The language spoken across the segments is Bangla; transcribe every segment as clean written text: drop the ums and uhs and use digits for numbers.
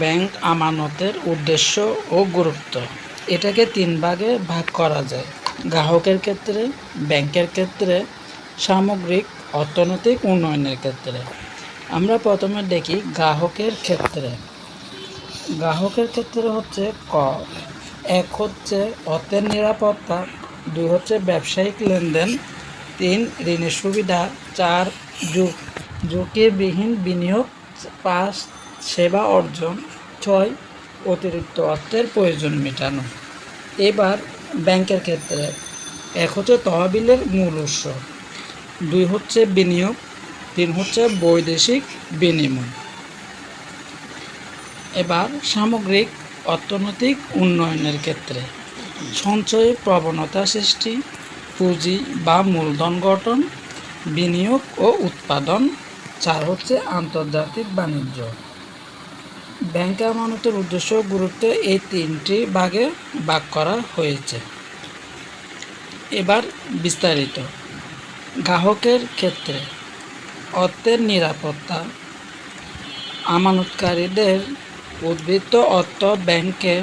ব্যাংক আমানতের উদ্দেশ্য ও গুরুত্ব। এটাকে তিন ভাগে ভাগ করা যায়: গ্রাহকের ক্ষেত্রে, ব্যাংকের ক্ষেত্রে, সামগ্রিক অর্থনৈতিক উন্নয়নের ক্ষেত্রে। আমরা প্রথমে দেখি গ্রাহকের ক্ষেত্রে। গ্রাহকের ক্ষেত্রে হচ্ছে এক হচ্ছে অর্থের নিরাপত্তা, 2 হচ্ছে ব্যবসায়িক লেনদেন, 3 ঋণের সুবিধা, 4 ঝুঁকিবিহীন বিনিয়োগ, 5 সেবা অর্জন, 6 অতিরিক্ত অর্থের প্রয়োজন মেটানো। এবার ব্যাংকের ক্ষেত্রে 1 হচ্ছে তহবিলের মূল উৎস, 2 হচ্ছে বিনিয়োগ, 3 হচ্ছে বৈদেশিক বিনিময়। এবার সামগ্রিক অর্থনৈতিক উন্নয়নের ক্ষেত্রে সঞ্চয় প্রবণতা সৃষ্টি, পুঁজি বা মূলধন গঠন, বিনিয়োগ ও উৎপাদন। 4 হচ্ছে আন্তর্জাতিক বাণিজ্য। ব্যাংক আমানতের উদ্দেশ্য ও গুরুত্ব এই 3টি ভাগে ভাগ করা হয়েছে। এবার বিস্তারিত। গ্রাহকের ক্ষেত্রে অর্থের নিরাপত্তা। আমানতকারীদের উদ্বৃত্ত অর্থ ব্যাংকে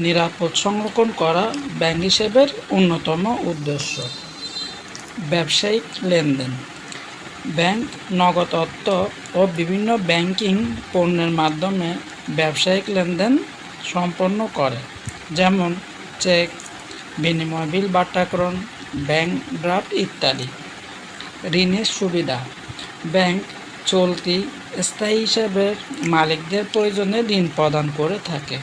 নিরাপদ সংরক্ষণ করা ব্যাংক হিসেবের অন্যতম উদ্দেশ্য। ব্যবসায়িক লেনদেন। ব্যাংক নগদ অর্থ ও বিভিন্ন ব্যাংকিং পণ্যের মাধ্যমে ব্যবসায়িক লেনদেন সম্পন্ন করে, যেমন চেক, বিনিময় বিল বাট্টাকরণ, ব্যাংক ড্রাফট ইত্যাদি। ঋণের সুবিধা। ব্যাংক চলতি স্থায়ী হিসাবের মালিকদের প্রয়োজনে ঋণ প্রদান করে থাকে,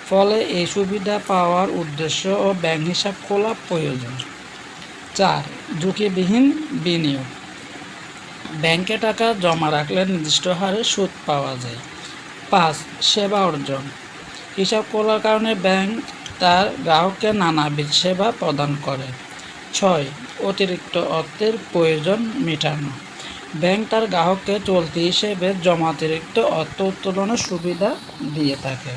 ফলে এই সুবিধা পাওয়ার উদ্দেশ্য ও ব্যাংক হিসাব খোলা প্রয়োজন। 4 ঝুঁকিবিহীন বিনিয়োগ। ব্যাংকে টাকা জমা রাখলে নির্দিষ্ট হারে সুদ পাওয়া যায়। 5 সেবা অর্জন। হিসাব খোলার কারণে ব্যাংক তার গ্রাহককে নানাবিধ সেবা প্রদান করে। 6 অতিরিক্ত অর্থের প্রয়োজন মেটানো। ব্যাংক তার গ্রাহককে চলতি হিসেবে জমা অতিরিক্ত অর্থ উত্তোলনের সুবিধা দিয়ে থাকে।